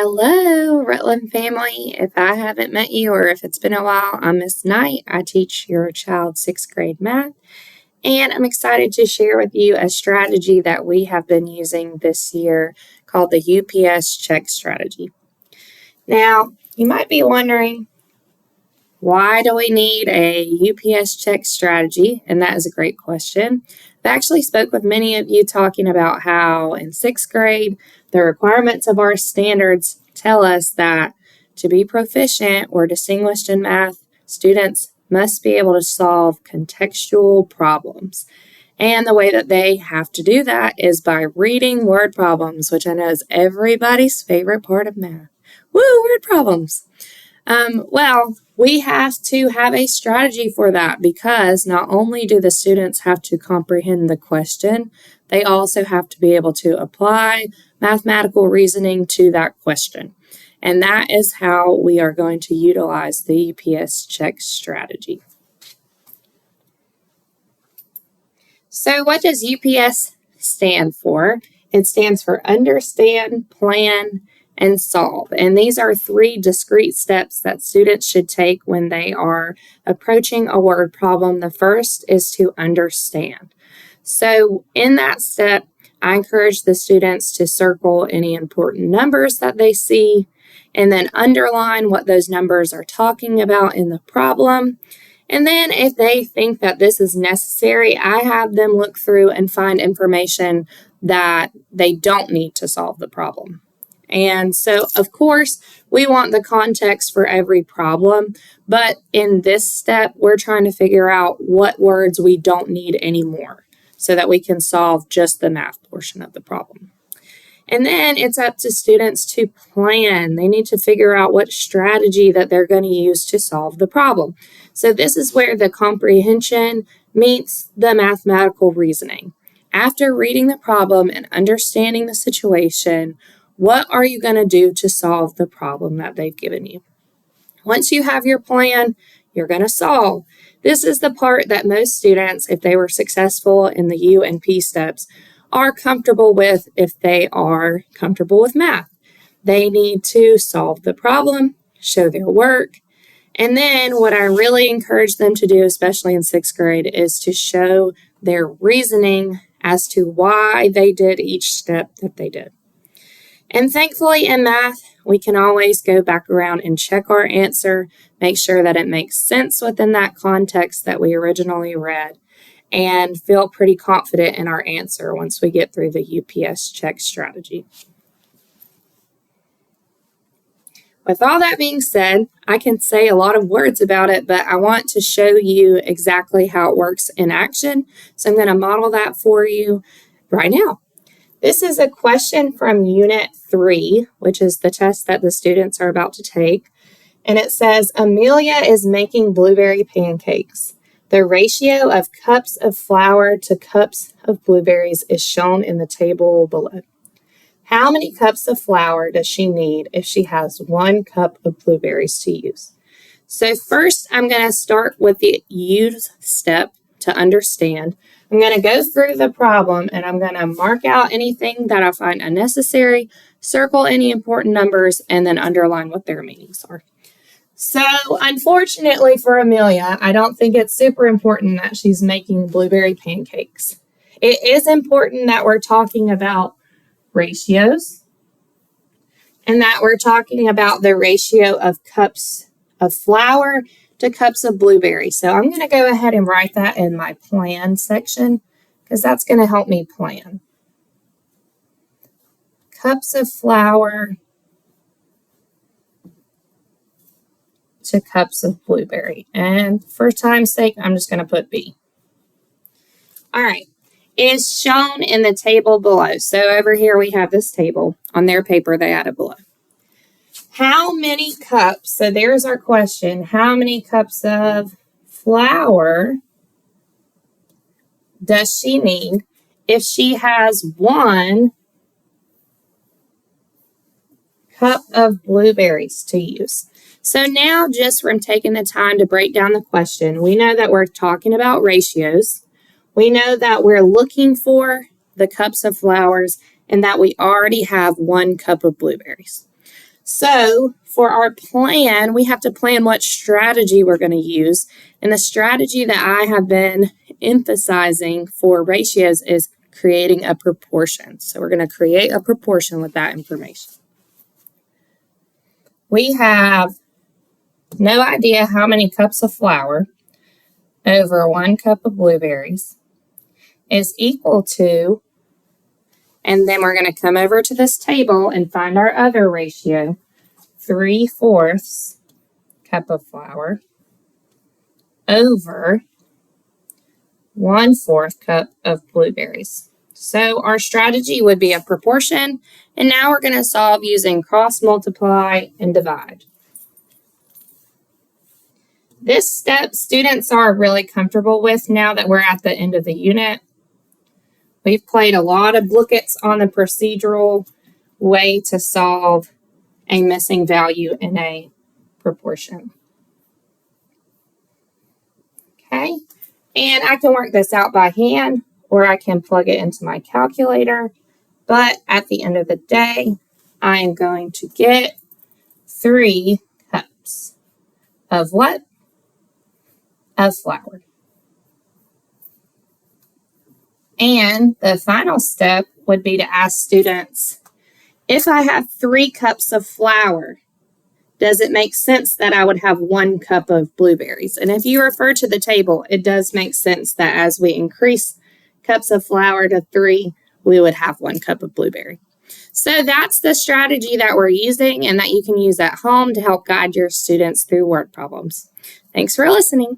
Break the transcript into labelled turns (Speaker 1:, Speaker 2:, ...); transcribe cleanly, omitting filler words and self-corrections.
Speaker 1: Hello, Rutland family. If I haven't met you or if it's been a while, I'm Miss Knight. I teach your child's 6th grade math, and I'm excited to share with you a strategy that we have been using this year called the UPS check strategy. Now, you might be wondering, why do we need a UPS check strategy? And that is a great question. I actually spoke with many of you talking about how in 6th grade, the requirements of our standards tell us that to be proficient or distinguished in math, students must be able to solve contextual problems. And the way that they have to do that is by reading word problems, which I know is everybody's favorite part of math. Woo, word problems. We have to have a strategy for that because not only do the students have to comprehend the question, they also have to be able to apply mathematical reasoning to that question. And that is how we are going to utilize the UPS check strategy. So what does UPS stand for? It stands for understand, plan, and solve. And these are 3 discrete steps that students should take when they are approaching a word problem. The first is to understand. So in that step, I encourage the students to circle any important numbers that they see and then underline what those numbers are talking about in the problem. And then if they think that this is necessary, I have them look through and find information that they don't need to solve the problem. And so, of course, we want the context for every problem, but in this step, we're trying to figure out what words we don't need anymore so that we can solve just the math portion of the problem. And then it's up to students to plan. They need to figure out what strategy that they're going to use to solve the problem. So this is where the comprehension meets the mathematical reasoning. After reading the problem and understanding the situation, what are you going to do to solve the problem that they've given you? Once you have your plan, you're going to solve. This is the part that most students, if they were successful in the U and P steps, are comfortable with if they are comfortable with math. They need to solve the problem, show their work, and then what I really encourage them to do, especially in 6th grade, is to show their reasoning as to why they did each step that they did. And thankfully in math, we can always go back around and check our answer, make sure that it makes sense within that context that we originally read, and feel pretty confident in our answer once we get through the UPS check strategy. With all that being said, I can say a lot of words about it, but I want to show you exactly how it works in action. So I'm going to model that for you right now. This is a question from Unit 3, which is the test that the students are about to take. And it says, Amelia is making blueberry pancakes. The ratio of cups of flour to cups of blueberries is shown in the table below. How many cups of flour does she need if she has 1 cup of blueberries to use? So first, I'm going to start with the use step to understand. I'm going to go through the problem and I'm going to mark out anything that I find unnecessary, circle any important numbers, and then underline what their meanings are. So unfortunately for Amelia, I don't think it's super important that she's making blueberry pancakes. It is important that we're talking about ratios and that we're talking about the ratio of cups of flour to cups of blueberries. So I'm going to go ahead and write that in my plan section because that's going to help me plan. Cups of flour to cups of blueberry. And for time's sake, I'm just going to put B. All right. Is shown in the table below. So over here we have this table. On their paper, they added below. How many cups, so there's our question, how many cups of flour does she need if she has 1 cup of blueberries to use? So now just from taking the time to break down the question, we know that we're talking about ratios. We know that we're looking for the cups of flours and that we already have 1 cup of blueberries. So for our plan, we have to plan what strategy we're going to use. And the strategy that I have been emphasizing for ratios is creating a proportion. So we're going to create a proportion with that information. We have no idea how many cups of flour over 1 cup of blueberries is equal to, and then we're going to come over to this table and find our other ratio, 3/4 cup of flour over 1/4 cup of blueberries. So our strategy would be a proportion, and now we're going to solve using cross multiply and divide. This step students are really comfortable with now that we're at the end of the unit. We've played a lot of look-its on the procedural way to solve a missing value in a proportion. Okay, and I can work this out by hand or I can plug it into my calculator, but at the end of the day, I am going to get 3 cups of what? Of flour. And the final step would be to ask students, if I have 3 cups of flour, does it make sense that I would have 1 cup of blueberries? And if you refer to the table, it does make sense that as we increase cups of flour to 3, we would have 1 cup of blueberry. So that's the strategy that we're using and that you can use at home to help guide your students through word problems. Thanks for listening.